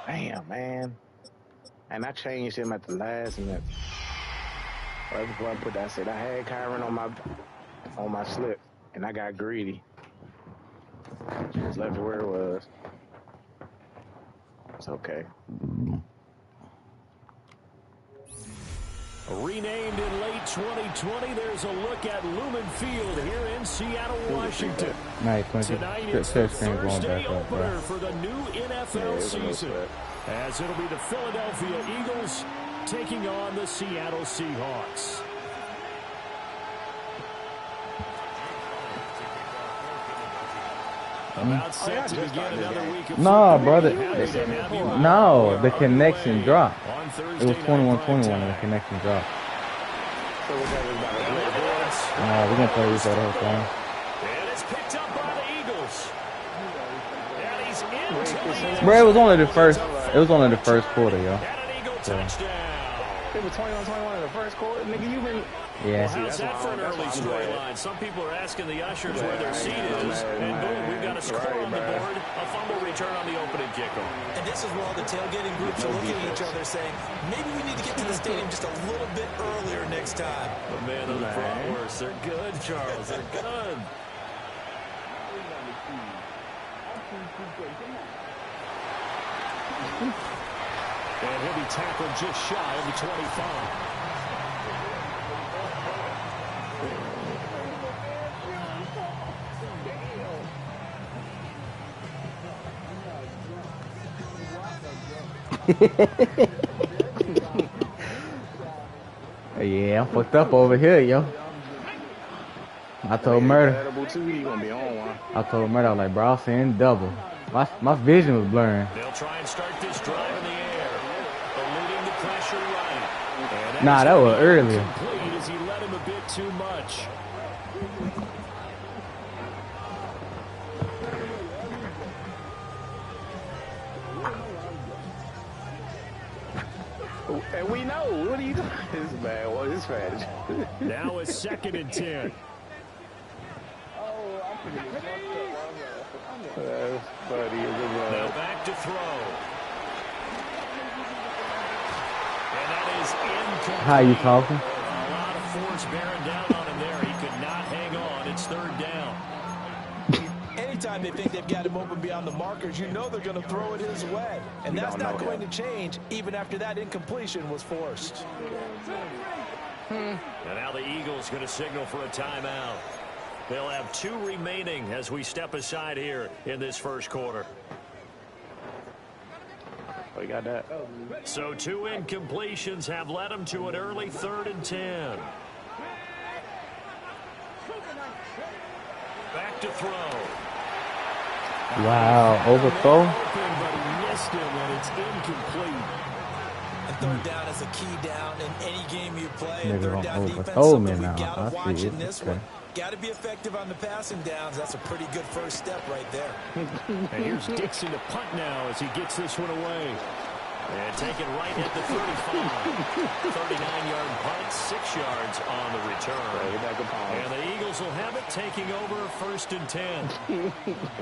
Damn, man. And I changed him at the last minute. Right before I put that, I said I had Kyron on my slip, and I got greedy. Just left it where it was. It's okay. Renamed in late 2020, there's a look at Lumen Field here in Seattle, Washington. Nice. Tonight is the Thursday opener for the new NFL season, as it'll be the Philadelphia Eagles taking on the Seattle Seahawks. About set to begin another week of no, brother. No, the connection dropped. It was 21-21 and the connection dropped. Nah, we're going to play this that whole time. And it's picked up by the Eagles. And he's into Bro, it was only the first quarter, yo. And an Eagle touchdown. It was 21-21 in the first quarter. Nigga, you been... Yeah. Well, how's that for an early storyline? Some people are asking the ushers where their seat is, and boom, we've got a score on the board, a fumble return on the opening kickoff. And this is where all the tailgating groups are looking at each other saying, maybe we need to get to the stadium just a little bit earlier next time. The man on the bratwurst, they're good, Charles, they're good. And he'll be tackled just shy of the 25. Yeah, I'm fucked up over here, yo. I told Murder. I told Murder, I was like, bro, I was seeing double. My vision was blurring. They'll try and start this drive in the air, eluding the pressure right. Nah, that was earlier. As he let him a bit too much. And we know. What are you doing? This is bad. What is strategy? Now it's 2nd and 10. That's funny. Now back to throw. And that is incomplete. How you talking? A lot of force bearing down on him there. He could not hang on. It's 3rd down. Anytime they think they've got him open beyond the markers, you know they're going to throw it his way. And that's not going to change even after that incompletion was forced. And now the Eagles going to signal for a timeout. They'll have 2 remaining as we step aside here in this first quarter. We got that. So 2 incompletions have led them to an early 3rd and 10. Back to throw. Wow, overthrow. But he missed him, and it's incomplete. And 3rd down is a key down in any game you play. And Nigga 3rd down defense, overthrow me something we now. got to I watch see in it. this Okay. one. Got to be effective on the passing downs. That's a pretty good first step right there. And here's Dixon to punt now as he gets this one away. And taken right at the 35. 39-yard punt, 6 yards on the return. And the Eagles will have it, taking over 1st and 10.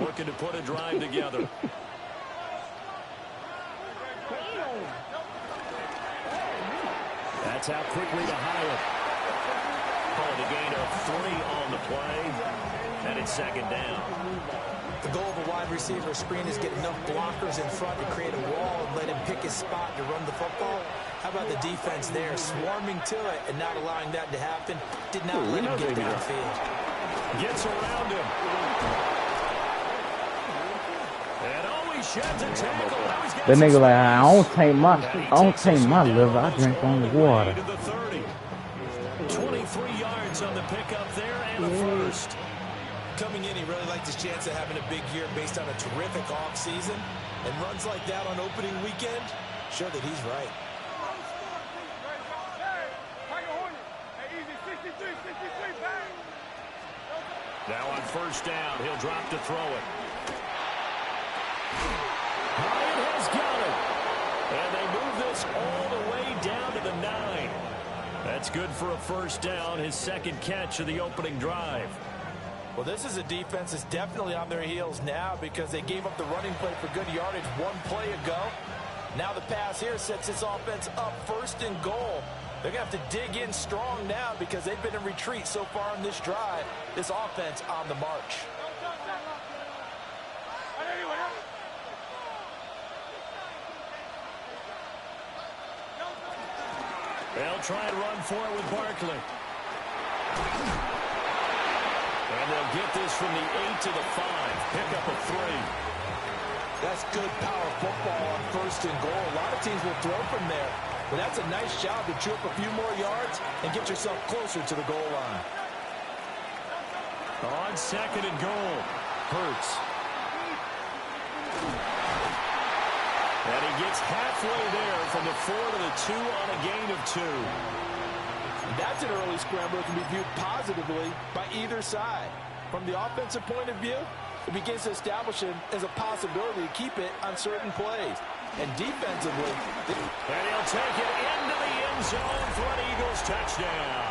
Looking to put a drive together. That's out quickly to Hyatt. Called a gain of 3 on the play. And it's 2nd down. The goal of a wide receiver screen is get enough blockers in front to create a wall and let him pick his spot to run the football. How about the defense there, swarming to it and not allowing that to happen? Did not let him get downfield. Gets around him. And always sheds a tackle. That nigga like, I don't take my liver. I drink only water. 23 yards on the pickup there and a first. Coming in, he really liked his chance of having a big year based on a terrific offseason. And runs like that on opening weekend, show that he's right. Now on 1st down, he'll drop to throw it. Hyatt has got it. And they move this all the way down to the 9. That's good for a 1st down, his 2nd catch of the opening drive. Well, this is a defense that's definitely on their heels now because they gave up the running play for good yardage one play ago. Now the pass here sets this offense up 1st and goal. They're going to have to dig in strong now because they've been in retreat so far in this drive. This offense on the march. They'll try and run for it with Barkley. And they'll get this from the 8 to the 5. Pick up a 3. That's good power football on 1st and goal. A lot of teams will throw from there. But that's a nice job to chew up a few more yards and get yourself closer to the goal line. On 2nd and goal, Hurts. And he gets halfway there from the 4 to the 2 on a gain of 2. That's an early scramble that can be viewed positively by either side. From the offensive point of view, it begins to establish him as a possibility to keep it on certain plays. And defensively, and he'll take it into the end zone for an Eagles touchdown.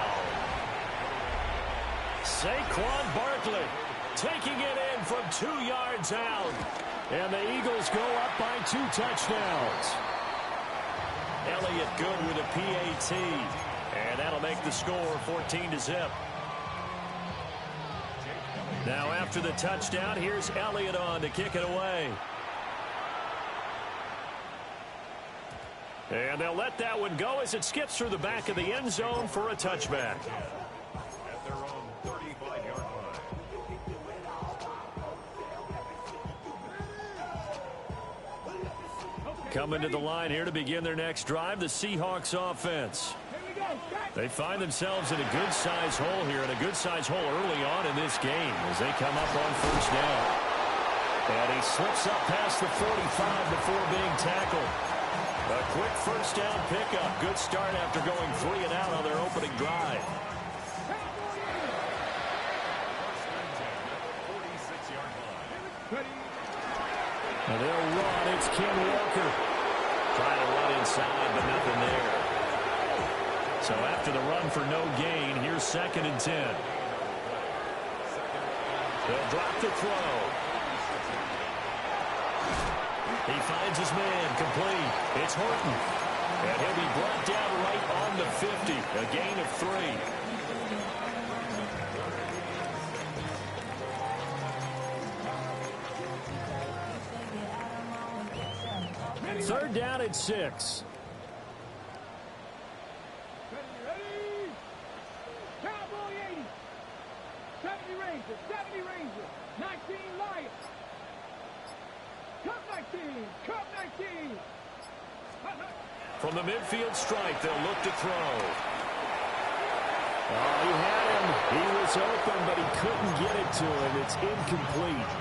Saquon Barkley taking it in from 2 yards out. And the Eagles go up by 2 touchdowns. Elliott good with a PAT. And that'll make the score 14-0. Now after the touchdown, here's Elliott on to kick it away. And they'll let that one go as it skips through the back of the end zone for a touchback. At their own 35-yard line. Coming to the line here to begin their next drive, the Seahawks offense. They find themselves in a good-sized hole here, and a good-sized hole early on in this game as they come up on 1st down. And he slips up past the 45 before being tackled. A quick 1st down pickup. Good start after going 3 and out on their opening drive. And they'll run. It's Ken Walker. Trying to run inside, but nothing there. So after the run for no gain, here's 2nd and 10. They'll drop the throw. He finds his man, complete. It's Horton. And he'll be brought down right on the 50. A gain of 3. Third down at 6. Ready? Cowboy 80. 70 Rangers. 70 Rangers. 19 Lions. Cup 19. Cup 19. From the midfield stripe, they'll look to throw. Oh, he had him. He was open, but he couldn't get it to him. It's incomplete.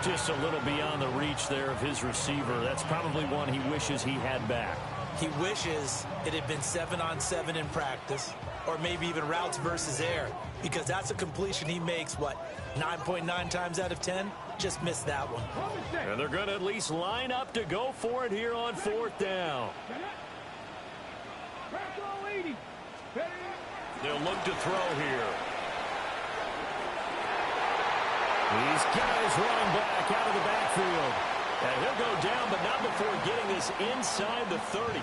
Just a little beyond the reach there of his receiver. That's probably one he wishes he had back. he wishes it had been 7-on-7 in practice, or maybe even routes versus air, because that's a completion he makes, what, 9.9 times out of 10? Just missed that one. And they're going to at least line up to go for it here on fourth down. They'll look to throw here. He's got his running back out of the backfield. And he'll go down, but not before getting this inside the 30.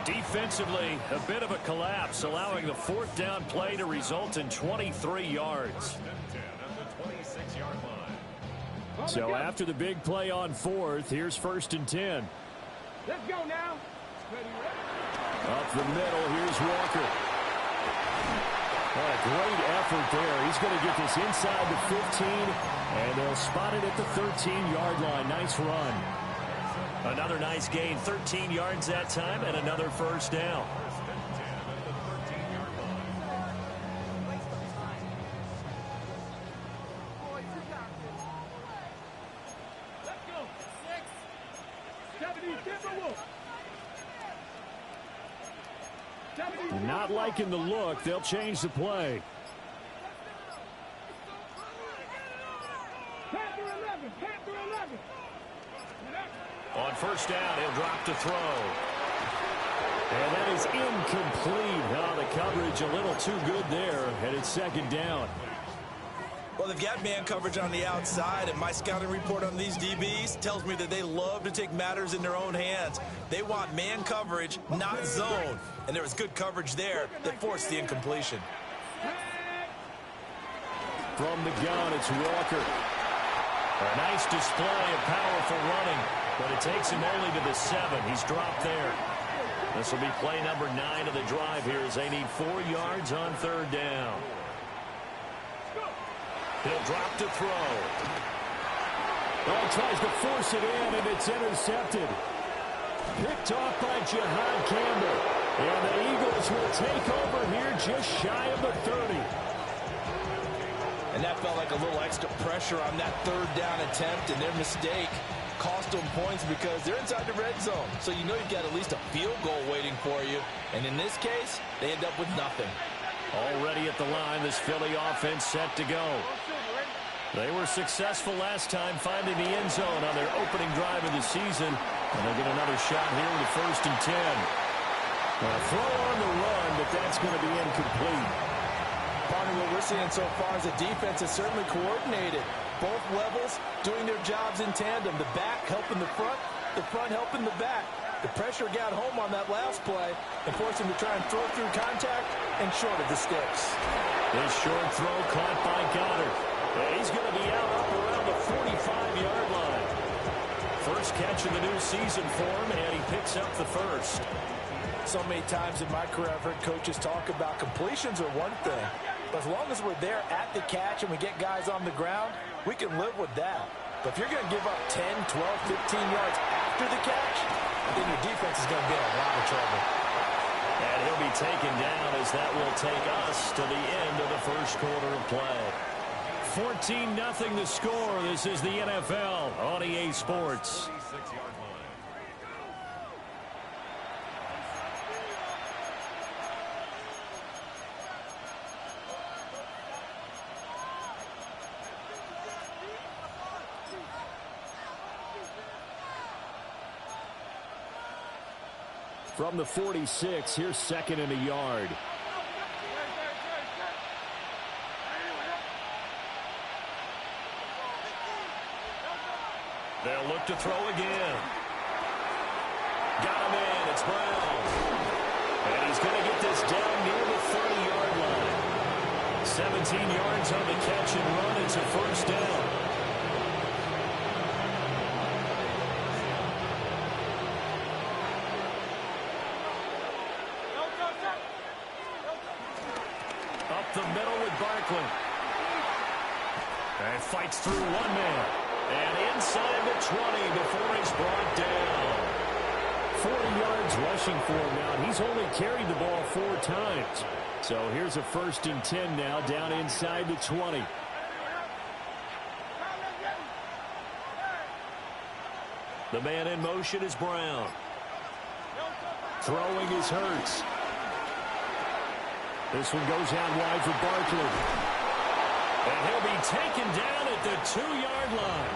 Defensively, a bit of a collapse, allowing the fourth down play to result in 23 yards. So after the big play on fourth, here's 1st and 10. Let's go now. Up the middle, here's Walker. A great effort there. He's going to get this inside the 15, and they'll spot it at the 13-yard line. Nice run. Another nice gain, 13 yards that time, and another first down. Not liking the look. They'll change the play. On first down, he'll drop to throw. And that is incomplete. Oh, the coverage a little too good there, and it's 2nd down. Well, Well, they've got man coverage on the outside, and my scouting report on these DBs tells me that they love to take matters in their own hands. They want man coverage, not zone. And there was good coverage there that forced the incompletion. From the gun, it's Walker. A nice display of powerful running, but it takes him only to the 7. He's dropped there. This will be play number 9 of the drive here as they need 4 yards on 3rd down. He'll drop to throw. Oh, tries to force it in, and it's intercepted. Picked off by Jihad Campbell. And the Eagles will take over here just shy of the 30. And that felt like a little extra pressure on that 3rd down attempt, and their mistake cost them points because they're inside the red zone. So you know you've got at least a field goal waiting for you. And in this case, they end up with nothing. Already at the line, this Philly offense set to go. They were successful last time finding the end zone on their opening drive of the season. And they'll get another shot here with a 1st and 10. A throw on the run, but that's going to be incomplete. Partner, what we're seeing so far is the defense is certainly coordinated. Both levels doing their jobs in tandem. The back helping the front helping the back. The pressure got home on that last play and forced him to try and throw through contact and short of the sticks. This short throw caught by Goddard. He's going to be out up around the 45-yard line. First catch of the new season for him, and he picks up the 1st. So many times in my career, I've heard coaches talk about completions are one thing. But as long as we're there at the catch and we get guys on the ground, we can live with that. But if you're going to give up 10, 12, 15 yards after the catch, then your defense is going to be in a lot of trouble. And he'll be taken down as that will take us to the end of the 1st quarter of play. 14-0 the score. This is the NFL on EA Sports. From the 46, here's 2nd and a yard. They'll look to throw again. Got him in. It's Brown. And he's going to get this down near the 30-yard line. 17 yards on the catch and run. It's a 1st down. Up the middle with Barkley. And fights through one man. And inside the 20 before he's brought down. 40 yards rushing for him now. He's only carried the ball 4 times. So here's a 1st and 10 now down inside the 20. The man in motion is Brown. Throwing is Hurts. This one goes out wide for Barkley. And he'll be taken down at the 2-yard line.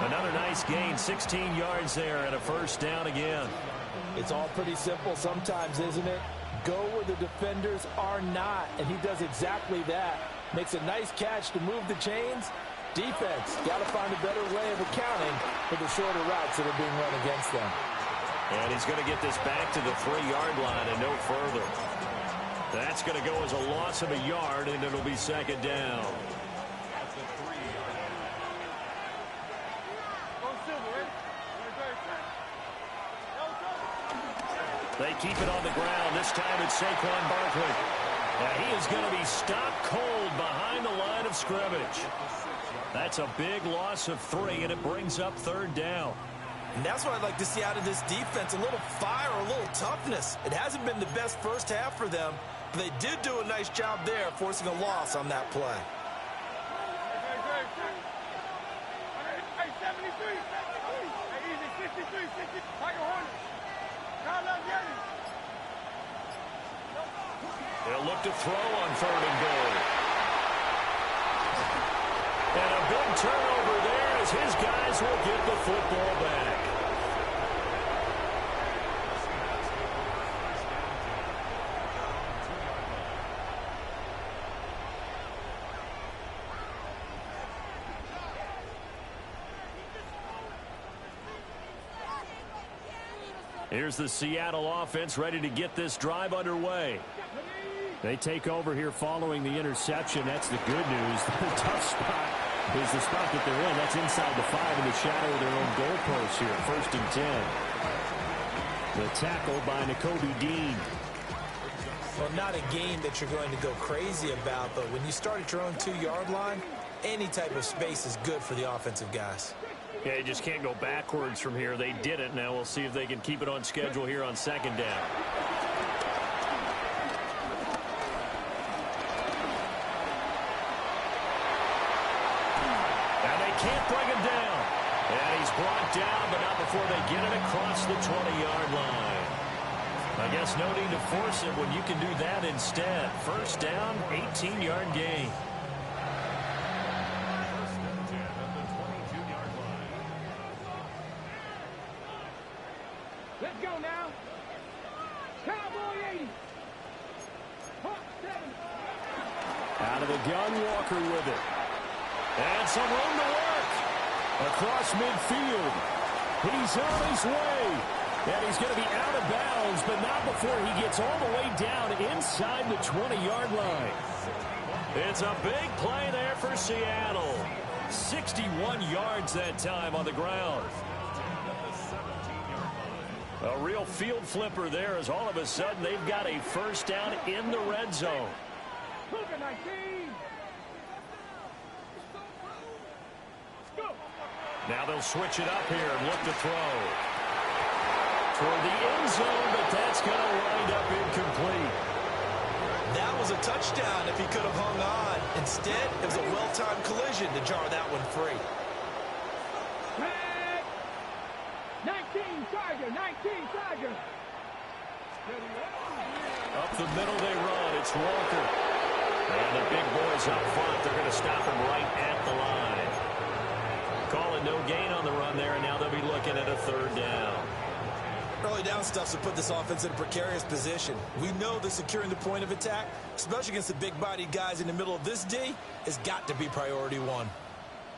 Another nice gain, 16 yards there and a 1st down again. It's all pretty simple sometimes, isn't it? Go where the defenders are not, and he does exactly that. Makes a nice catch to move the chains. Defense, got to find a better way of accounting for the shorter routes that are being run against them. And he's going to get this back to the 3-yard line and no further. That's going to go as a loss of a yard, and it'll be 2nd down. They keep it on the ground. This time it's Saquon Barkley. And he is going to be stopped cold behind the line of scrimmage. That's a big loss of 3, and it brings up 3rd down. And that's what I'd like to see out of this defense, a little fire, a little toughness. It hasn't been the best first half for them, but they did do a nice job there, forcing a loss on that play. Hey, 73, 73. Hey, easy, 63, 60. Like a Hornet. Now let's get it. They'll look to throw on 3rd and goal. And a big turnover there as his guys will get the football back. Here's the Seattle offense ready to get this drive underway. They take over here following the interception. That's the good news. The tough spot is the spot that they're in. That's inside the 5 in the shadow of their own goalpost here. 1st and 10. The tackle by Nakobe Dean. Well, not a game that you're going to go crazy about, but when you start at your own 2-yard line, any type of space is good for the offensive guys. Yeah, you just can't go backwards from here. They did it. Now we'll see if they can keep it on schedule here on 2nd down. And they can't bring him down. And he's brought down, but not before they get it across the 20-yard line. I guess no need to force it when you can do that instead. 1st down, 18-yard gain. Let's go now. Cowboy 80. Hawk 7. Out of the gun, Walker with it. And some room to work. Across midfield. He's on his way. And he's going to be out of bounds, but not before he gets all the way down inside the 20-yard line. It's a big play there for Seattle. 61 yards that time on the ground. A real field flipper there as all of a sudden they've got a 1st down in the red zone. Now they'll switch it up here and look to throw. Toward the end zone, but that's going to wind up incomplete. That was a touchdown if he could have hung on. Instead, it was a well-timed collision to jar that one free. 19 Charger, 19 Charger. Up the middle they run. It's Walker. And the big boys up front. They're going to stop him right at the line. Calling no gain on the run there, and now they'll be looking at a 3rd down. Early down stuff's to put this offense in a precarious position. We know that securing the point of attack, especially against the big-bodied guys in the middle of this D, has got to be priority 1.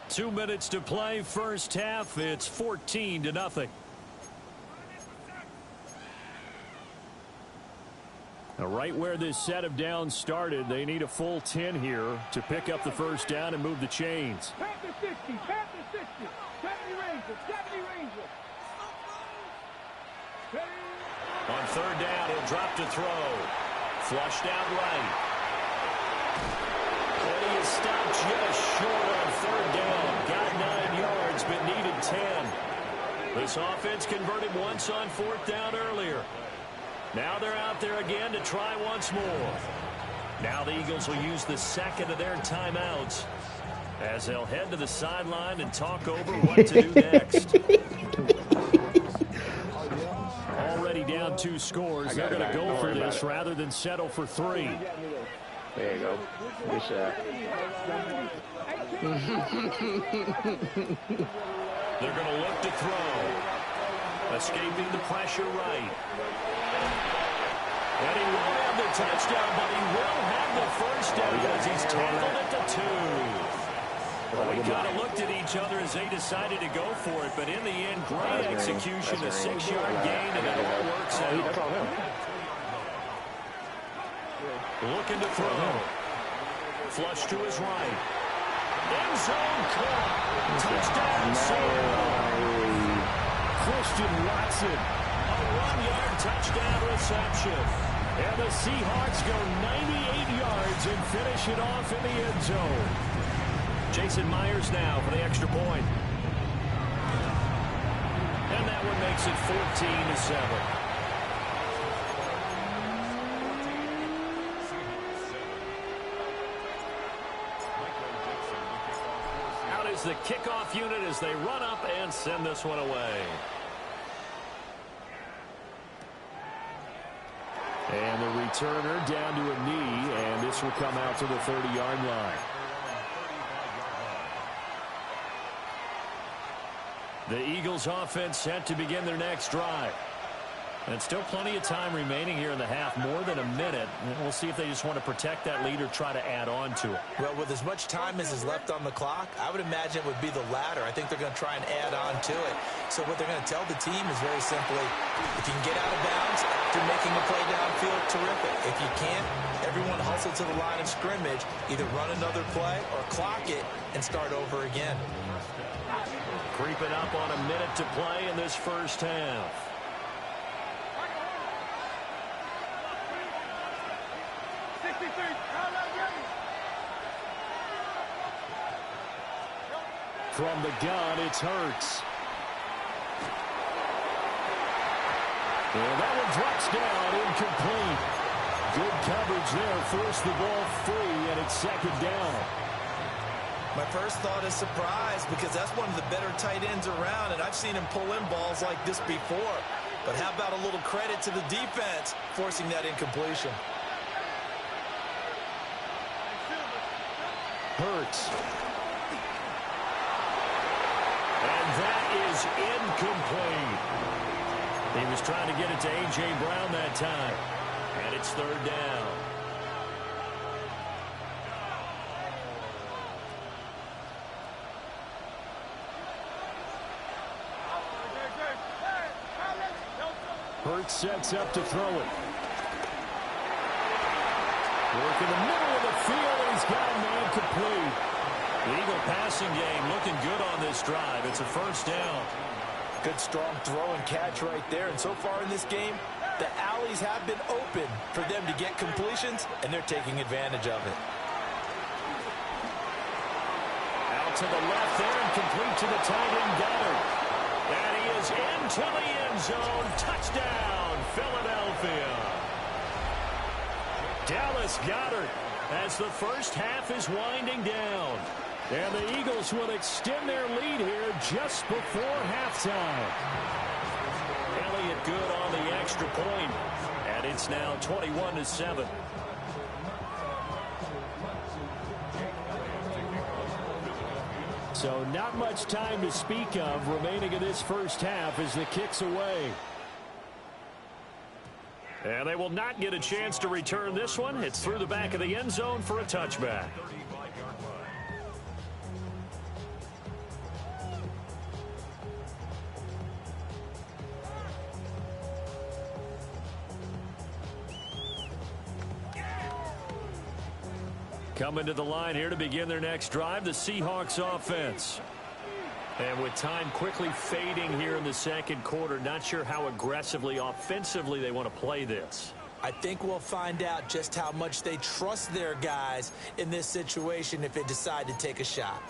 2 minutes to play, 1st half. It's 14-0. Now, right where this set of downs started, they need a full 10 here to pick up the 1st down and move the chains. Panther 60, Panther 60, 70 Rangers, 70 Rangers. On 3rd down, he'll drop to throw. Flushed out right. And he is stopped just short on 3rd down. Got 9 yards, but needed 10. This offense converted once on 4th down earlier. Now they're out there again to try once more. Now the Eagles will use the 2nd of their timeouts as they'll head to the sideline and talk over what to do next. Already down 2 scores. They're going to go for this rather than settle for 3. There you go. Good shot. They're going to look to throw. Escaping the pressure right. And he won't have the touchdown, but he will have the 1st down as he's tackled at the 2. Well, we kind of looked at each other as they decided to go for it, but in the end, great execution, a 6-yard gain, and it all works out. Looking to throw. Flush to his right. End zone caught. Touchdown, Seattle. Christian Watson. A 1-yard touchdown reception. And the Seahawks go 98 yards and finish it off in the end zone. Jason Myers now for the extra point. And that one makes it 14-7. Out is the kickoff unit as they run up and send this one away. And the returner down to a knee, and this will come out to the 30-yard line. The Eagles offense set to begin their next drive. And still plenty of time remaining here in the half, more than a minute. And we'll see if they just want to protect that lead or try to add on to it. Well, with as much time as is left on the clock, I would imagine it would be the latter. I think they're going to try and add on to it. So what they're going to tell the team is very simply, if you can get out of bounds after making a play downfield, terrific. If you can't, everyone hustle to the line of scrimmage, either run another play or clock it and start over again. Creeping up on a minute to play in this first half. From the gun, it's Hurts. And that one drops down, incomplete. Good coverage there, forced the ball free, and it's second down. My first thought is surprise, because that's one of the better tight ends around, and I've seen him pull in balls like this before. But how about a little credit to the defense forcing that incompletion? Hurts. And that is incomplete. He was trying to get it to A.J. Brown that time. And it's third down. Hurts sets up to throw it. Work in the middle of the field, and he's got a man complete. The Eagle passing game looking good on this drive. It's a first down. Good strong throw and catch right there. And so far in this game, the alleys have been open for them to get completions, and they're taking advantage of it. Out to the left there and complete to the tight end Goddard. And he is into the end zone. Touchdown, Philadelphia. Dallas Goedert as the first half is winding down. And the Eagles will extend their lead here just before halftime. Elliott good on the extra point. And it's now 21-7. So not much time to speak of remaining in this first half as the kick's away. And they will not get a chance to return this one. It's through the back of the end zone for a touchback. Coming to the line here to begin their next drive, the Seahawks offense. And with time quickly fading here in the second quarter, not sure how aggressively, offensively they want to play this. I think we'll find out just how much they trust their guys in this situation if they decide to take a shot.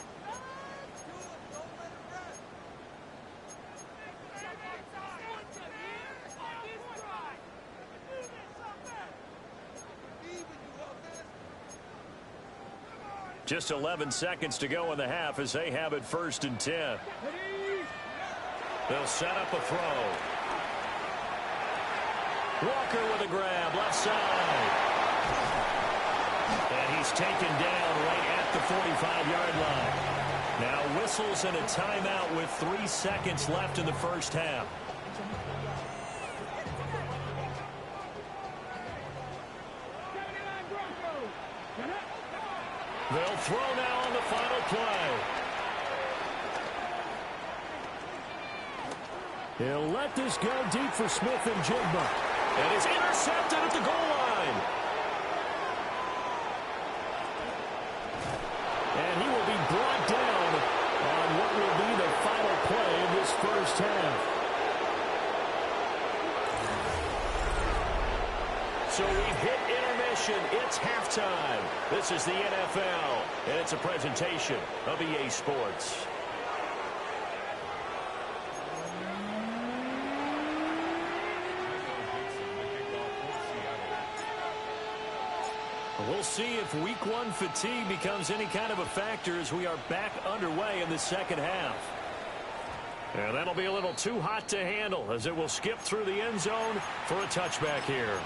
Just 11 seconds to go in the half as they have it 1st and 10. They'll set up a throw. Walker with a grab, left side. And he's taken down right at the 45-yard line. Now whistles and a timeout with 3 seconds left in the first half. They'll throw now on the final play. He'll let this go deep for Smith and Jigba. And it's intercepted at the goal line. And he will be brought down on what will be the final play of this first half. So we've hit intermission. It's halftime. This is the NFL, and it's a presentation of EA Sports. We'll see if week one fatigue becomes any kind of a factor as we are back underway in the second half. And that'll be a little too hot to handle as it will skip through the end zone for a touchback here.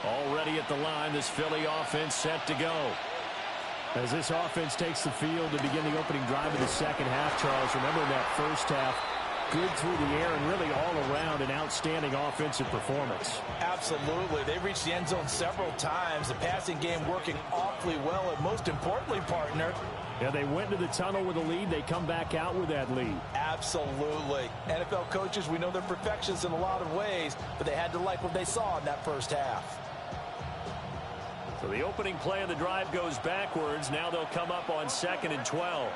Already at the line, this Philly offense set to go. As this offense takes the field to begin the opening drive of the second half, Charles, remember in that first half, good through the air and really all around an outstanding offensive performance. Absolutely. They reached the end zone several times. The passing game working awfully well, and most importantly, partner, yeah, they went to the tunnel with a lead. They come back out with that lead. Absolutely. NFL coaches, we know they're perfectionists in a lot of ways, but they had to like what they saw in that first half. So the opening play of the drive goes backwards. Now they'll come up on 2nd and 12.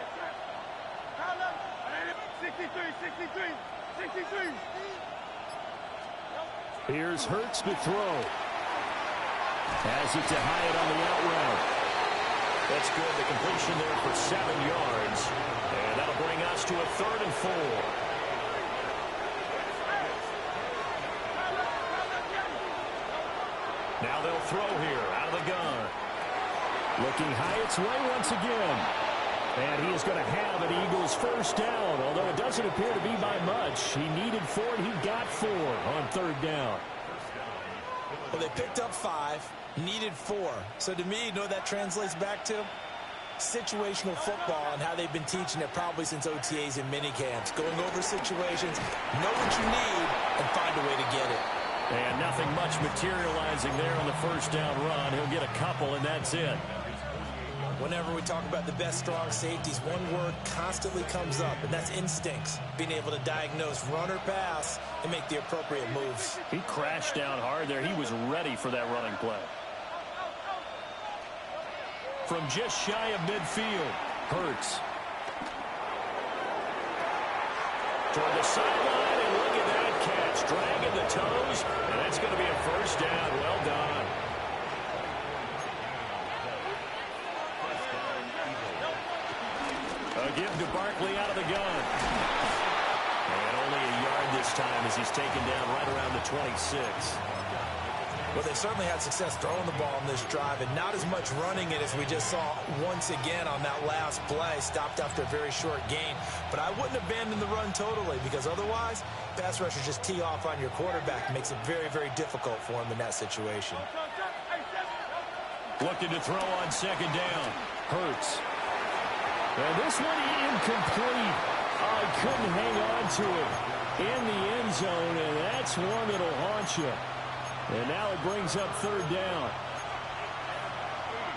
63. Here's Hurts to throw. Has it to Hyatt on the out route. That's good. The completion there for 7 yards. And that'll bring us to a 3rd and 4. Now they'll throw here out of the gun. Looking Hyatt's way once again. And he is going to have an Eagles first down, although it doesn't appear to be by much. He needed 4, and he got 4 on 3rd down. Well, they picked up 5, needed 4. So to me, you know what that translates back to? Situational football and how they've been teaching it probably since OTAs and minicamps. Going over situations, know what you need, and find a way to get it. And nothing much materializing there on the first down run. He'll get a couple, and that's it. Whenever we talk about the best strong safeties, one word constantly comes up, and that's instincts. Being able to diagnose run or pass and make the appropriate moves. He crashed down hard there. He was ready for that running play. From just shy of midfield, Hurts. Toward the sideline, and look at that catch. Dragging the toes, and that's going to be a first down. Well done. A give to Barkley out of the gun. And only a yard this time as he's taken down right around the 26. Well, they certainly had success throwing the ball in this drive, and not as much running it as we just saw once again on that last play. Stopped after a very short gain. But I wouldn't abandon the run totally, because otherwise, pass rushers just tee off on your quarterback. It makes it very, very difficult for him in that situation. Looking to throw on 2nd down. Hurts. And this one incomplete. Oh, he couldn't hang on to it in the end zone, and that's one that'll haunt you. And now it brings up 3rd down.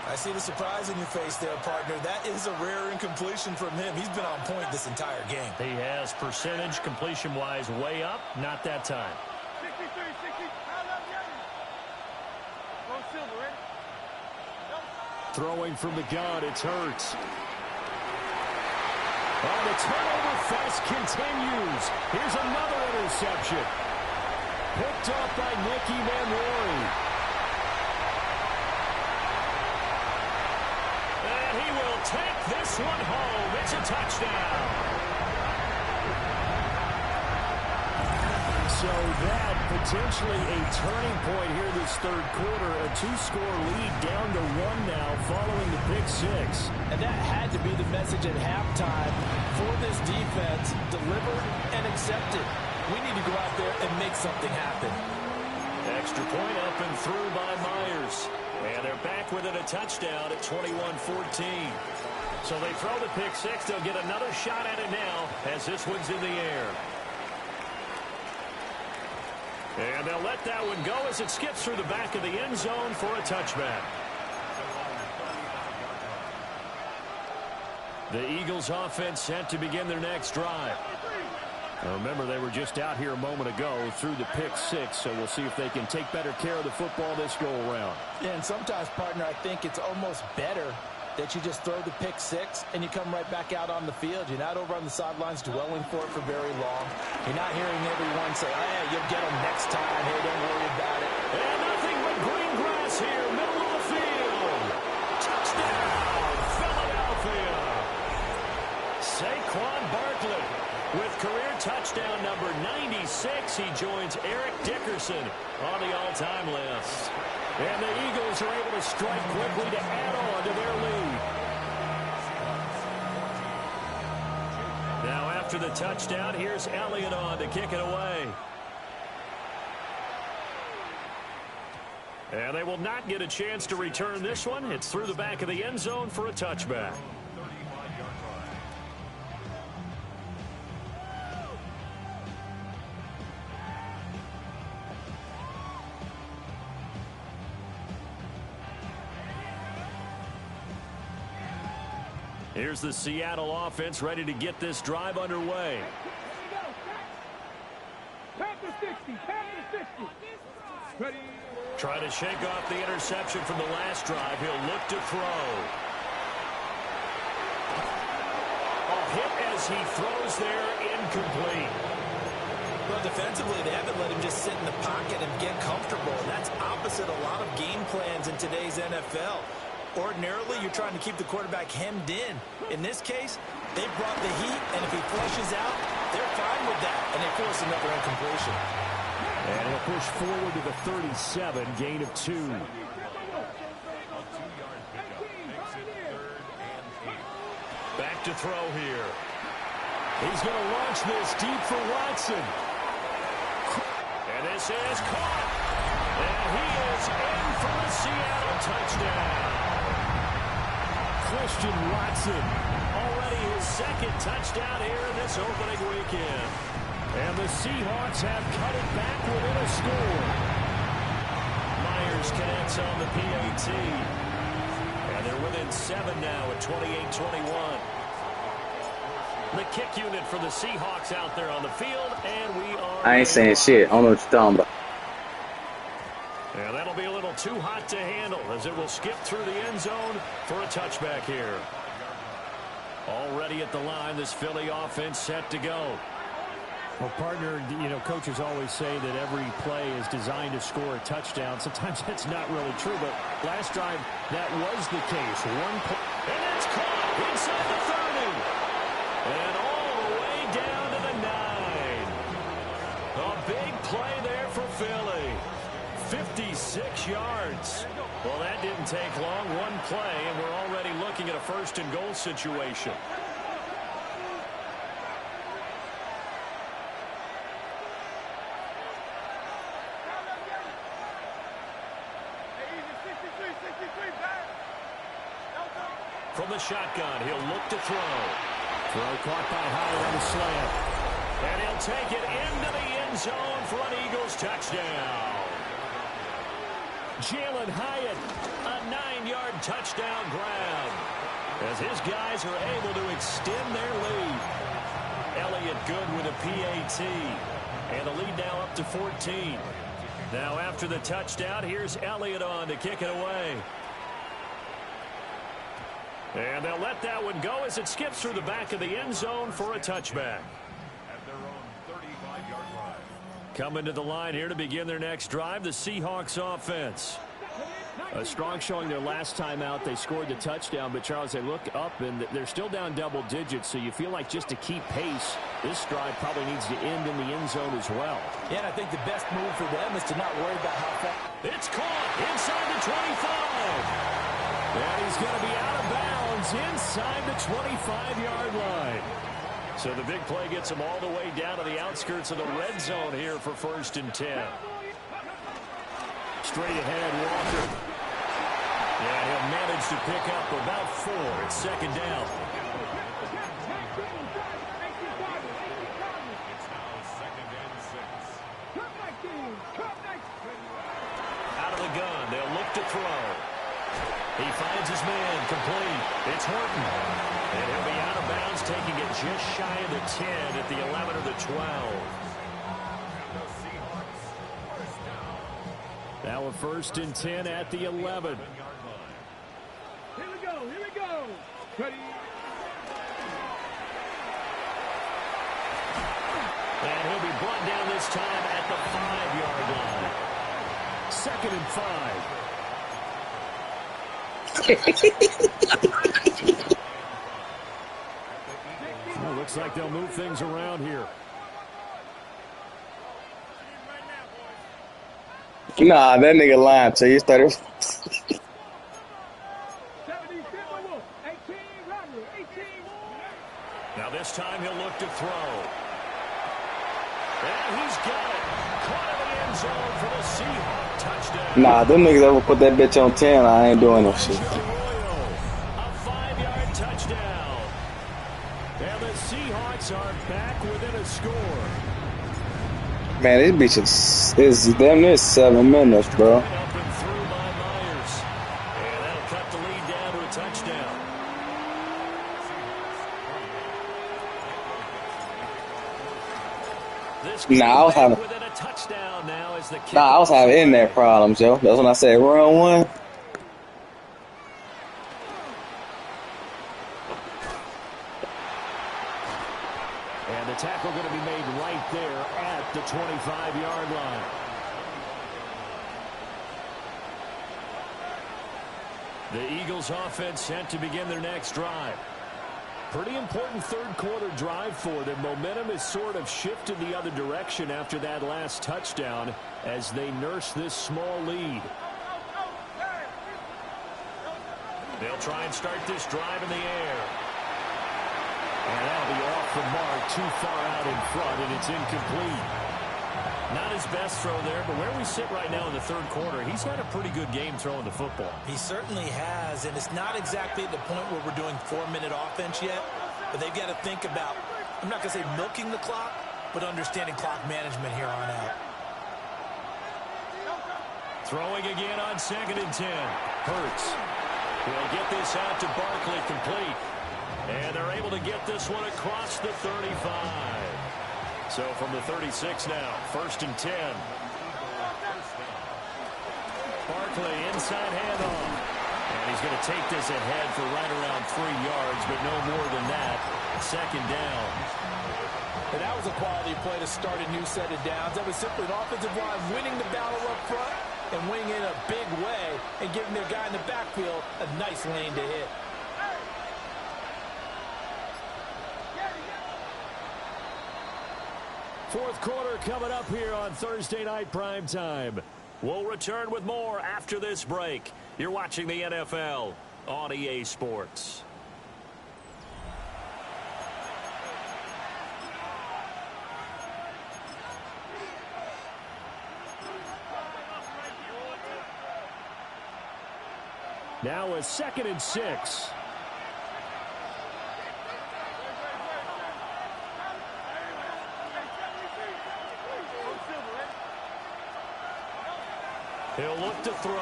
I see the surprise in your face there, partner. That is a rare incompletion from him. He's been on point this entire game. He has percentage completion-wise way up. Not that time. 63. Go silver, ready? Throwing from the gun, it's Hurts. Oh, the turnover fest continues. Here's another interception. Picked up by Nicky Manwari. And he will take this one home. It's a touchdown. So that potentially a turning point here this 3rd quarter. A 2-score lead down to 1 now following the pick 6. And that had to be the message at halftime for this defense. Delivered and accepted. We need to go out there and make something happen. Extra point up and through by Myers. And they're back within a touchdown at 21-14. So they throw the pick 6. They'll get another shot at it now as this one's in the air. And they'll let that one go as it skips through the back of the end zone for a touchback. The Eagles offense set to begin their next drive. Now remember, they were just out here a moment ago through the pick 6, so we'll see if they can take better care of the football this go-around. Yeah, and sometimes, partner, I think it's almost better that you just throw the pick 6 and you come right back out on the field. You're not over on the sidelines dwelling for it for very long. You're not hearing everyone say, oh, yeah, you'll get them next time. Hey, don't worry about it. And nothing but green grass here, middle of the field. Touchdown, Philadelphia. Saquon Barkley with career touchdown number 96. He joins Eric Dickerson on the all-time list. And the Eagles are able to strike quickly to add on to their lead. Now after the touchdown, here's Elliott on to kick it away. And they will not get a chance to return this one. It's through the back of the end zone for a touchback. Here's the Seattle offense ready to get this drive underway. Trying to shake off the interception from the last drive. He'll look to throw. A hit as he throws there, incomplete. Well, defensively, they haven't let him just sit in the pocket and get comfortable. And that's opposite a lot of game plans in today's NFL. Ordinarily, you're trying to keep the quarterback hemmed in. In this case, they brought the heat, and if he flushes out, they're fine with that, and they force another incompletion. And he'll push forward to the 37, gain of 2. Back to throw here. He's going to launch this deep for Watson. And this is caught. And he is in for the Seattle touchdown. Christian Watson, already his second touchdown here in this opening weekend. And the Seahawks have cut it back within a score. Myers connects on the PAT. And they're within 7 now at 28-21. The kick unit for the Seahawks out there on the field, and we are... I ain't saying shit. I don't know what you're talking about. And that'll be a little too hot to handle as it will skip through the end zone for a touchback here. Already at the line, this Philly offense set to go. Well, partner, you know, coaches always say that every play is designed to score a touchdown. Sometimes that's not really true, but last drive, that was the case. One play. And it's caught inside the 30. And all the way down to the 9. A big play there for Philly. 56 yards. Well, that didn't take long. One play, and we're already looking at a first-and-goal situation. From the shotgun, he'll look to throw. Throw caught by Howard on the slant. And he'll take it into the end zone for an Eagles touchdown. Jalen Hyatt, a 9-yard touchdown grab. As his guys are able to extend their lead. Elliott good with a PAT. And the lead now up to 14. Now after the touchdown, here's Elliott on to kick it away. And they'll let that one go as it skips through the back of the end zone for a touchback. At their own 35-yard line. Coming to the line here to begin their next drive, the Seahawks offense. A strong showing their last time out. They scored the touchdown, but Charles, they look up and they're still down double digits, so you feel like just to keep pace, this drive probably needs to end in the end zone as well. Yeah, and I think the best move for them is to not worry about how far. It's caught inside the 25. And he's going to be out of bounds inside the 25-yard line. So the big play gets him all the way down to the outskirts of the red zone here for 1st and 10. Straight ahead, Walker. Yeah, he'll manage to pick up about 4. It's 2nd down. It's now 2nd and 6. Out of the gun, they'll look to throw. He finds his man, complete. It's Horton. And he'll be out of bounds, taking it just shy of the 10 at the 11 or the 12. Now a 1st and 10 at the 11. Here we go. Ready. And he'll be brought down this time at the 5-yard line. 2nd and 5. Well, looks like they'll move things around here. Nah, that nigga lying till you started. Now this time he'll look to throw. And he's got it. Caught in the end zone for the Seahawks touchdown. Nah, them niggas ever put that bitch on 10, I ain't doing no shit. A 5-yard touchdown. And the Seahawks are back within a score. Man, this bitch is damn near 7 minutes, bro. Up and through by Myers. And that'll cut the lead down to a touchdown. Nah, I was having Within a touchdown now as the Nah, I was having internet problems, yo. That's when I said run one. And the tackle going to be made right there at the 25-yard line. The Eagles offense set to begin their next drive. Pretty important third-quarter drive for them. Momentum has sort of shifted the other direction after that last touchdown as they nurse this small lead. They'll try and start this drive in the air. And that'll be off the mark, too far out in front, and it's incomplete. Not his best throw there, but where we sit right now in the third quarter, he's had a pretty good game throwing the football. He certainly has, and it's not exactly at the point where we're doing 4-minute offense yet, but they've got to think about, I'm not going to say milking the clock, but understanding clock management here on out. Throwing again on 2nd and 10. Hurts will get this out to Barkley complete. And they're able to get this one across the 35. So from the 36 now, 1st and 10. Barkley inside handoff. And he's going to take this ahead for right around 3 yards, but no more than that. 2nd down. And that was a quality play to start a new set of downs. That was simply an offensive line winning the battle up front and winning in a big way and giving their guy in the backfield a nice lane to hit. Fourth quarter coming up here on Thursday Night Primetime. We'll return with more after this break. You're watching the NFL on EA Sports. Now a 2nd and 6. He'll look to throw.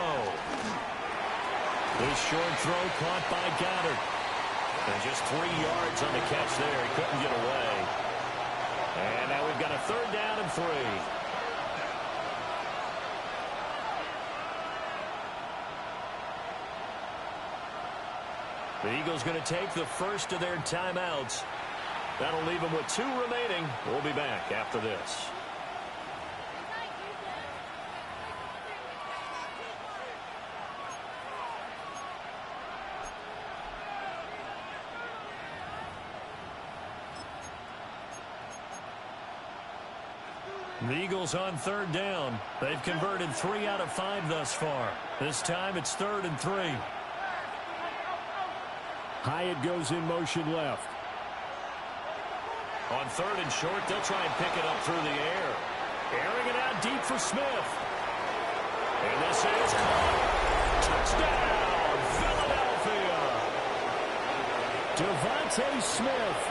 This short throw caught by Goddard. And just 3 yards on the catch there. He couldn't get away. And now we've got a 3rd down and 3. The Eagles going to take the first of their timeouts. That'll leave them with 2 remaining. We'll be back after this. The Eagles on 3rd down. They've converted 3 out of 5 thus far. This time it's 3rd and 3. Hyatt goes in motion left. On 3rd and short, they'll try and pick it up through the air. Airing it out deep for Smith. And this is caught. Touchdown, Philadelphia. Devontae Smith,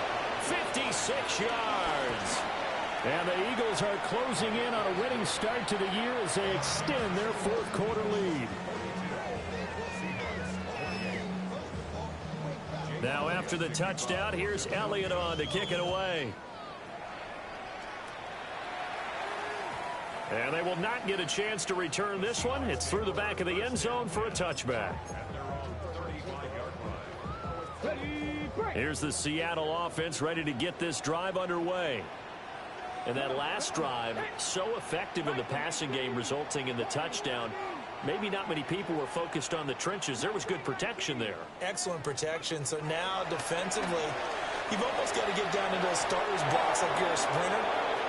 56 yards. And the Eagles are closing in on a winning start to the year as they extend their 4th quarter lead. Now after the touchdown, here's Elliott on to kick it away. And they will not get a chance to return this one. It's through the back of the end zone for a touchback. Here's the Seattle offense ready to get this drive underway. And that last drive, so effective in the passing game, resulting in the touchdown. Maybe not many people were focused on the trenches. There was good protection there. Excellent protection. So now defensively, you've almost got to get down into those starters blocks like you're a sprinter.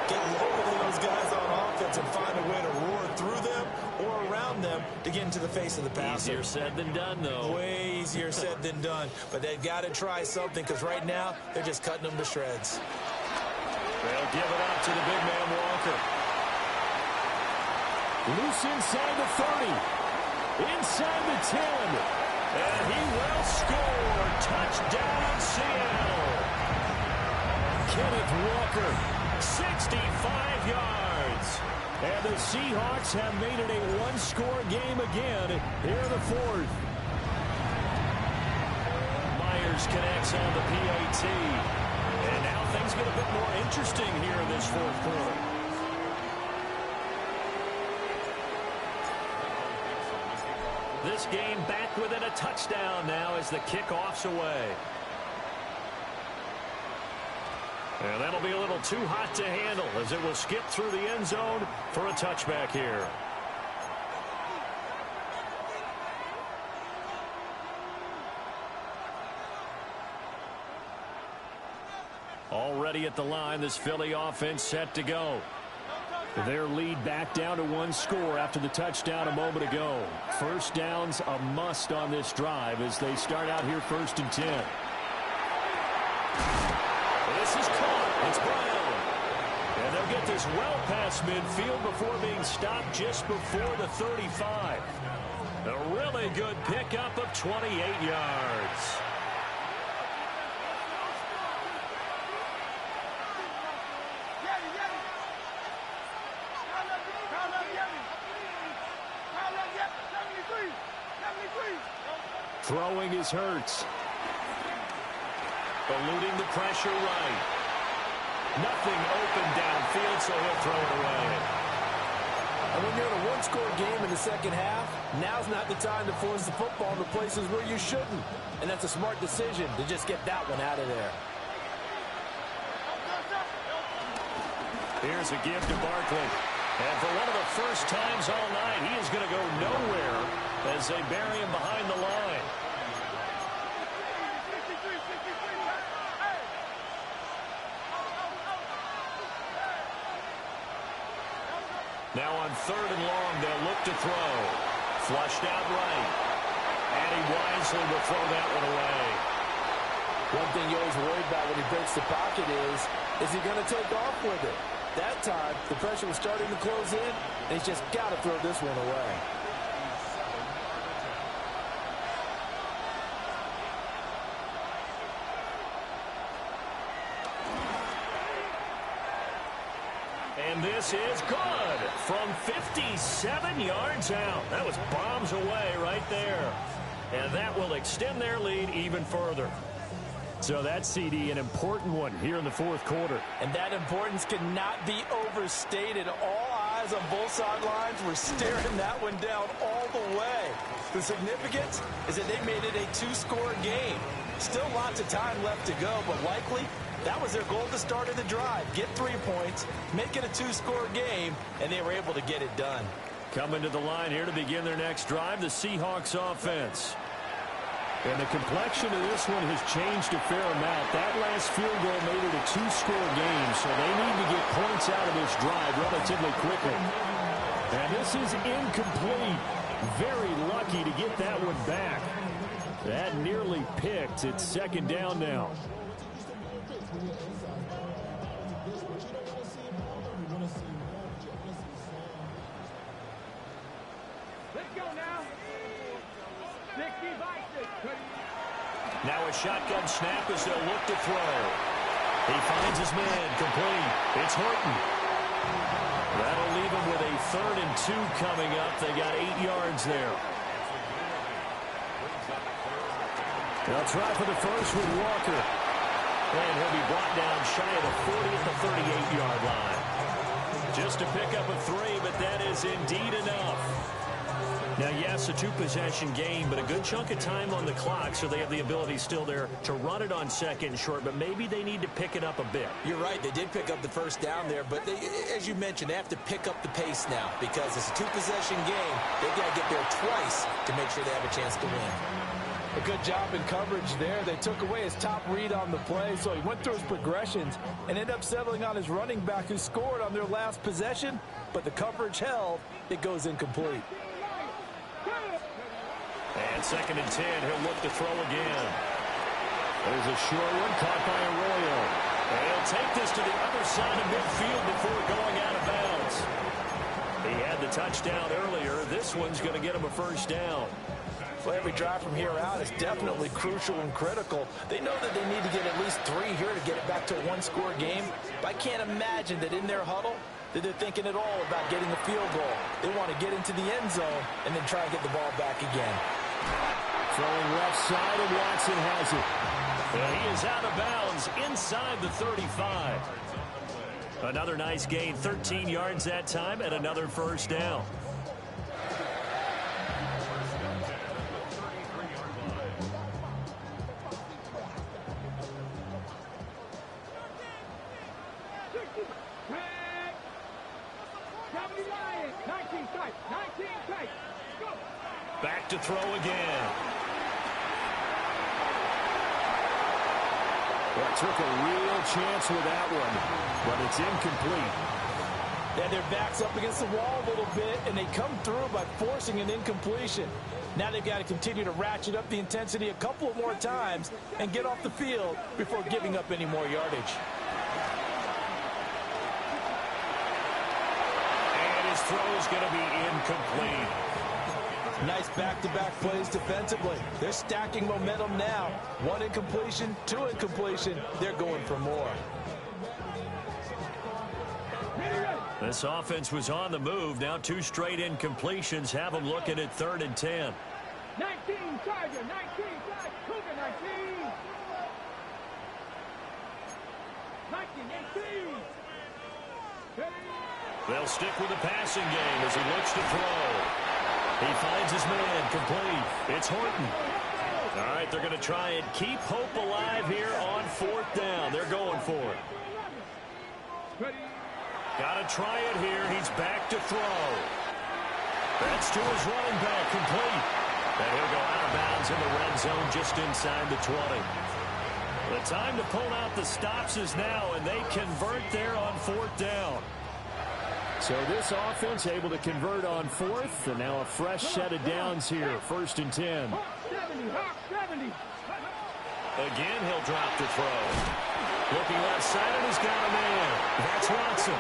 Get lower than those guys on offense and find a way to roar through them or around them to get into the face of the passer. Easier said than done, though. Way easier said than done. But they've got to try something because right now they're just cutting them to shreds. They'll give it up to the big man Walker. Loose inside the 30. Inside the 10. And he will score. Touchdown, Seattle. Kenneth Walker, 65 yards. And the Seahawks have made it a one-score game again here in the fourth. Myers connects on the PAT. And now things get a bit more interesting here in this fourth quarter. This game back within a touchdown now as the kickoff's away. And that'll be a little too hot to handle as it will skip through the end zone for a touchback here. Already at the line, this Philly offense set to go. Their lead back down to one score after the touchdown a moment ago. First down's a must on this drive as they start out here 1st and 10. This is caught. It's Brown. And they'll get this well past midfield before being stopped just before the 35. A really good pickup of 28 yards. Throwing is Hurts. Eluding the pressure right. Nothing open downfield, so he'll throw it away. And when you're in a one-score game in the second half, now's not the time to force the football into places where you shouldn't. And that's a smart decision to just get that one out of there. Here's a give to Barkley. And for one of the first times all night, he is going to go nowhere as they bury him behind the line. Now on 3rd and long, they'll look to throw. Flushed out right. And he wisely will throw that one away. One thing you always worry about when he breaks the pocket is he going to take off with it? That time, the pressure was starting to close in, and he's just got to throw this one away. And this is good from 57 yards out. That was bombs away right there. And that will extend their lead even further. So that's, CD, an important one here in the fourth quarter. And that importance cannot be overstated. All eyes on both sidelines were staring that one down all the way. The significance is that they made it a two-score game. Still lots of time left to go, but likely that was their goal at the start of the drive. Get 3 points, make it a two-score game, and they were able to get it done. Coming to the line here to begin their next drive, the Seahawks offense. And the complexion of this one has changed a fair amount. That last field goal made it a two-score game, so they need to get points out of this drive relatively quickly. And this is incomplete. Very lucky to get that one back. That nearly picked. It's 2nd down now. Let's go now. 60 by 6. Now a shotgun snap as they'll look to throw. He finds his man, complete. It's Horton. That'll leave him with a 3rd and 2 coming up. They got 8 yards there. They'll try for the first with Walker. And he'll be brought down shy of the 40 at the 38-yard line. Just to pick up a 3, but that is indeed enough. Now, yes, a 2-possession game, but a good chunk of time on the clock, so they have the ability still there to run it on 2nd and short, but maybe they need to pick it up a bit. You're right. They did pick up the first down there, but they, as you mentioned, they have to pick up the pace now because it's a 2-possession game. They've got to get there twice to make sure they have a chance to win. A good job in coverage there. They took away his top read on the play, so he went through his progressions and ended up settling on his running back who scored on their last possession, but the coverage held. It goes incomplete. And 2nd and 10, he'll look to throw again. There's a short one caught by Arroyo. And he'll take this to the other side of midfield before going out of bounds. He had the touchdown earlier. This one's going to get him a first down. Well, every drive from here out is definitely crucial and critical. They know that they need to get at least 3 here to get it back to a one-score game. But I can't imagine that in their huddle that they're thinking at all about getting a field goal. They want to get into the end zone and then try and get the ball back again. Throwing left side, and Watson has it. And he is out of bounds inside the 35. Another nice gain, 13 yards that time, and another first down. Back to throw again. Well, took a real chance with that one, but it's incomplete. And their back's up against the wall a little bit, and they come through by forcing an incompletion. Now they've got to continue to ratchet up the intensity a couple of more times and get off the field before giving up any more yardage. And his throw is going to be incomplete. Nice back-to-back plays defensively. They're stacking momentum now. 1 incompletion, 2 incompletion. They're going for more. This offense was on the move. Now 2 straight incompletions have them looking at 3rd and 10. 19, Charger, 19, Cougar, 19. 19. They'll stick with the passing game as he looks to throw. He finds his man, complete. It's Horton. All right, they're going to try and keep hope alive here on 4th down. They're going for it. Got to try it here. He's back to throw. That's to his running back, complete. And he'll go out of bounds in the red zone just inside the 20. The time to pull out the stops is now, and they convert there on 4th down. So this offense able to convert on 4th, and now a fresh set of downs here, 1st and 10. Again, he'll drop the throw. Looking left side, and he's got a man. That's Watson.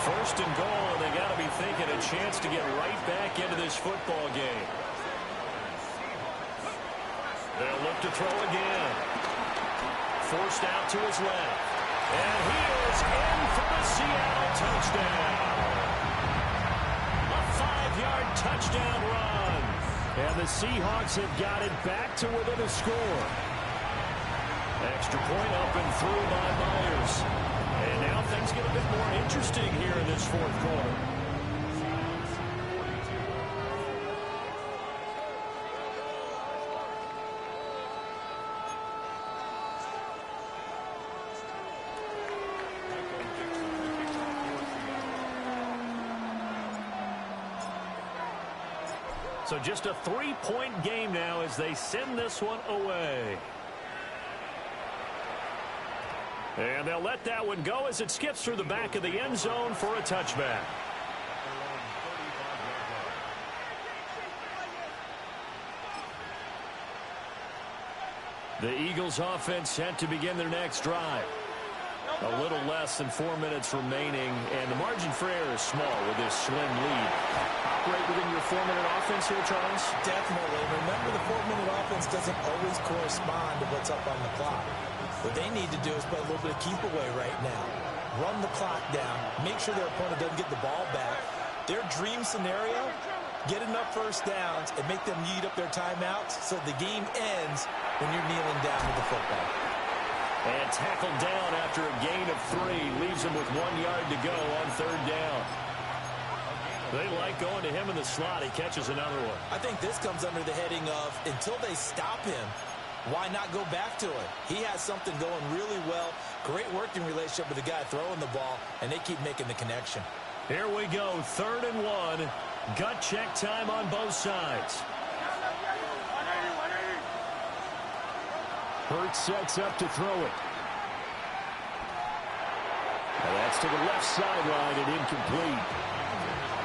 1st and goal, and they got to be thinking a chance to get right back into this football game. They'll look to throw again. Forced out to his left. And he is in for the Seattle touchdown. A 5-yard touchdown run. And the Seahawks have got it back to within a score. Extra point up and through by Myers. And now things get a bit more interesting here in this 4th quarter. So just a 3-point game now as they send this one away. And they'll let that one go as it skips through the back of the end zone for a touchback. The Eagles offense set to begin their next drive. A little less than 4 minutes remaining, and the margin for error is small with this slim lead. Operate within your 4-minute offense here, Charles? Definitely. Remember, the 4-minute offense doesn't always correspond to what's up on the clock. What they need to do is play a little bit of keep away right now. Run the clock down. Make sure their opponent doesn't get the ball back. Their dream scenario, get enough first downs and make them eat up their timeouts so the game ends when you're kneeling down with the football. And tackled down after a gain of 3. Leaves him with 1 yard to go on 3rd down. They like going to him in the slot. He catches another one. I think this comes under the heading of until they stop him, why not go back to it? He has something going really well. Great working relationship with the guy throwing the ball, and they keep making the connection. Here we go, 3rd and 1. Gut check time on both sides. Hurts sets up to throw it. And that's to the left sideline and incomplete.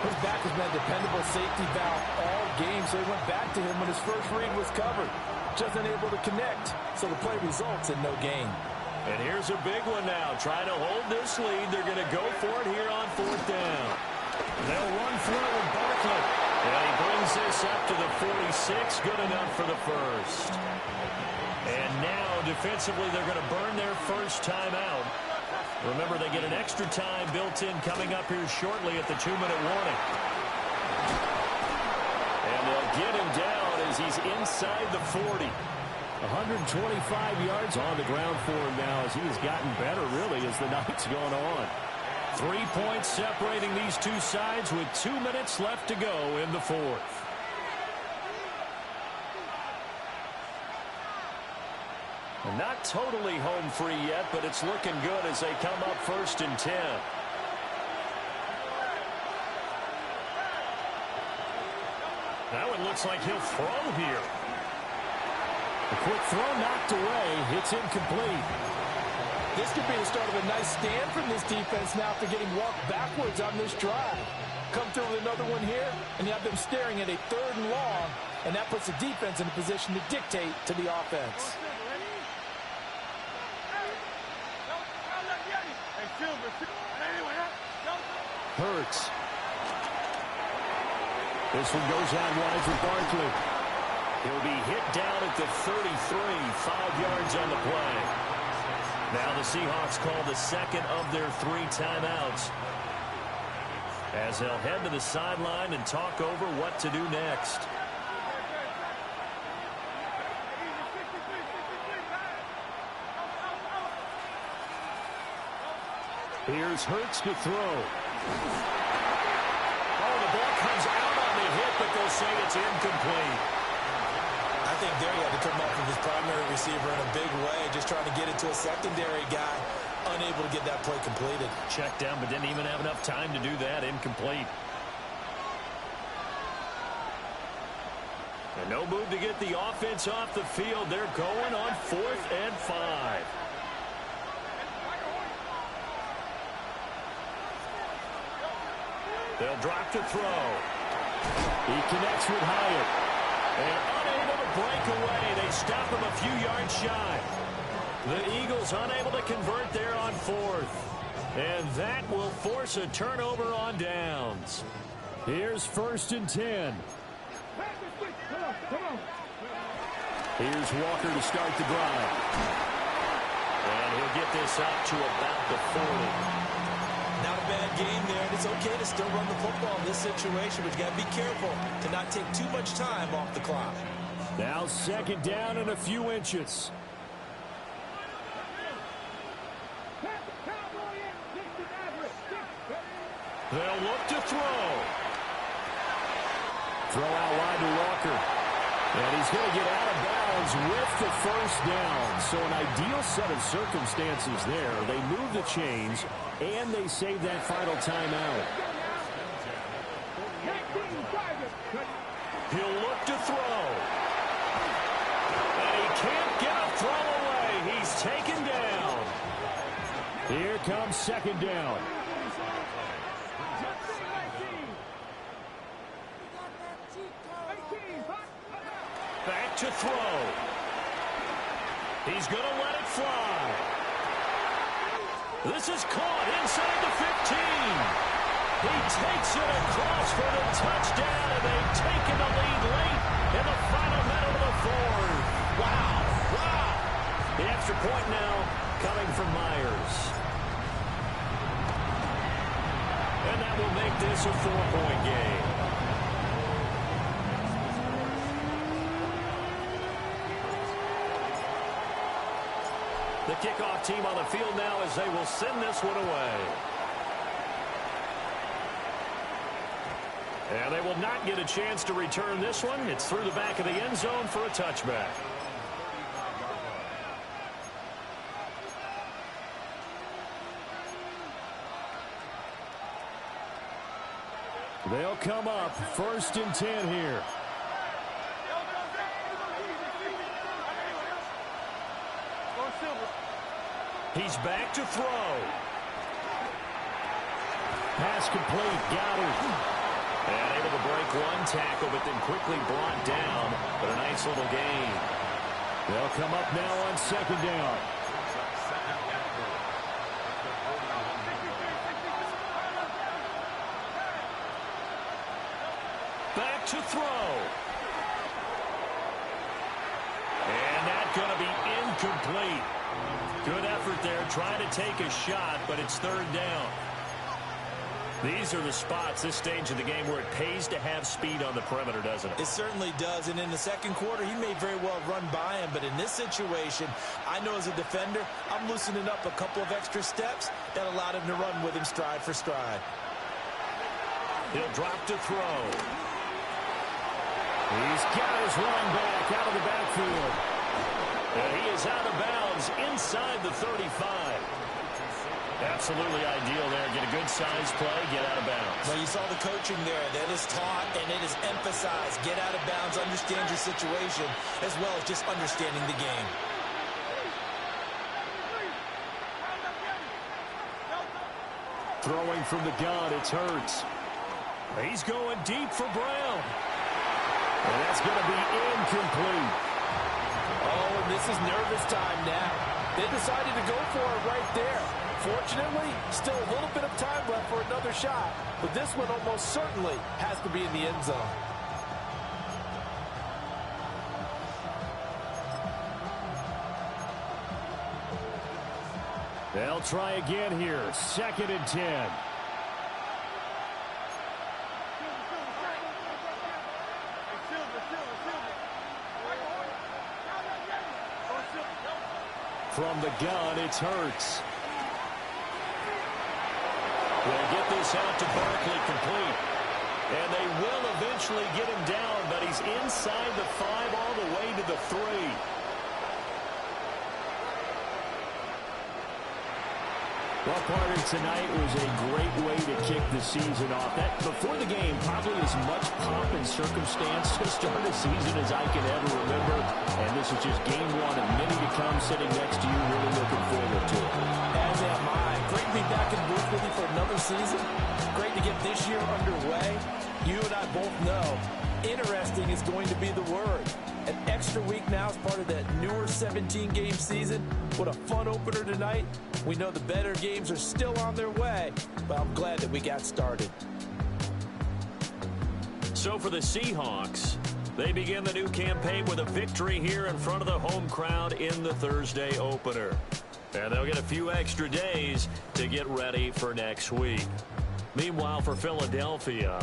His back has been a dependable safety valve all game, so he went back to him when his first read was covered. Just unable to connect, so the play results in no gain. And here's a big one now. Trying to hold this lead. They're going to go for it here on 4th down. They'll run through with Barkley. And he brings this up to the 46. Good enough for the first. And now, defensively, they're going to burn their first timeout. Remember, they get an extra time built in coming up here shortly at the 2-minute warning. And they'll get him down as he's inside the 40. 125 yards on the ground for him now as he has gotten better, really, as the night's gone on. 3 points separating these two sides with 2 minutes left to go in the fourth. And not totally home free yet, but it's looking good as they come up 1st and 10. Now it looks like he'll throw here. A quick throw knocked away. It's incomplete. This could be the start of a nice stand from this defense now after getting walked backwards on this drive. Come through with another one here, and you have them staring at a 3rd and long, and that puts the defense in a position to dictate to the offense. Hurts. This one goes out wide for Barkley. He'll be hit down at the 33, 5 yards on the play. Now the Seahawks call the second of their 3 timeouts, as they'll head to the sideline and talk over what to do next. Here's Hurts to throw. Oh, the ball comes out on the hit, but they'll say it's incomplete. I think there he had to come off of his primary receiver in a big way, just trying to get it to a secondary guy, unable to get that play completed. Checked down, but didn't even have enough time to do that. Incomplete. And no move to get the offense off the field. They're going on 4th and 5. They'll drop to throw. He connects with Hyatt. And unable to break away. They stop him a few yards shy. The Eagles unable to convert there on 4th. And that will force a turnover on downs. Here's 1st and 10. Here's Walker to start the drive. And he'll get this up to about the 40. Not a bad game there, and it's okay to still run the football in this situation, but you got to be careful to not take too much time off the clock. Now 2nd down and a few inches. They'll look to throw. Throw out wide to Walker. And he's going to get out of bounds with the 1st down. So an ideal set of circumstances there. They move the chains, and they save that final timeout. He'll look to throw. And he can't get a throw away. He's taken down. Here comes 2nd down. Back to throw. He's going to let it fly. This is caught inside the 15. He takes it across for the touchdown, and they've taken the lead late in the final minute of the 4th. Wow, wow. The extra point now coming from Myers. And that will make this a 4-point game. The kickoff team on the field now as they will send this one away. And they will not get a chance to return this one. It's through the back of the end zone for a touchback. They'll come up 1st and 10 here. He's back to throw. Pass complete. Got him. And able to break one tackle, but then quickly brought down. But a nice little gain. They'll come up now on 2nd down. to throw. And that's going to be incomplete. Good effort there, trying to take a shot, but it's third down. These are the spots, this stage of the game, where it pays to have speed on the perimeter, doesn't it? It certainly does, and in the second quarter, he may very well run by him, but in this situation, I know as a defender, I'm loosening up a couple of extra steps that allowed him to run with him stride for stride. He'll drop to throw. He's got his running back out of the backfield. And he is out of bounds inside the 35. Absolutely ideal there. Get a good size play, get out of bounds. Well, you saw the coaching there. That is taught and it is emphasized. Get out of bounds, understand your situation, as well as just understanding the game. Throwing from the gun, it's Hurts. He's going deep for Brown. And that's going to be incomplete. Oh, and this is nervous time now. They decided to go for it right there. Fortunately, still a little bit of time left for another shot, but this one almost certainly has to be in the end zone. They'll try again here. 2nd and 10. From the gun, it's Hurts. They'll get this out to Barkley complete. And they will eventually get him down, but he's inside the 5 all the way to the 3. Well, partner, tonight was a great way to kick the season off. That before the game, probably as much pomp and circumstance to start a season as I can ever remember. And this is just game 1 and many to come sitting next to you. Really looking forward to it. As am I. Great to be back in booth with you for another season. Great to get this year underway. You and I both know interesting is going to be the word. An extra week now as part of that newer 17-game season. What a fun opener tonight. We know the better games are still on their way, but I'm glad that we got started. So for the Seahawks, they begin the new campaign with a victory here in front of the home crowd in the Thursday opener. And they'll get a few extra days to get ready for next week. Meanwhile, for Philadelphia,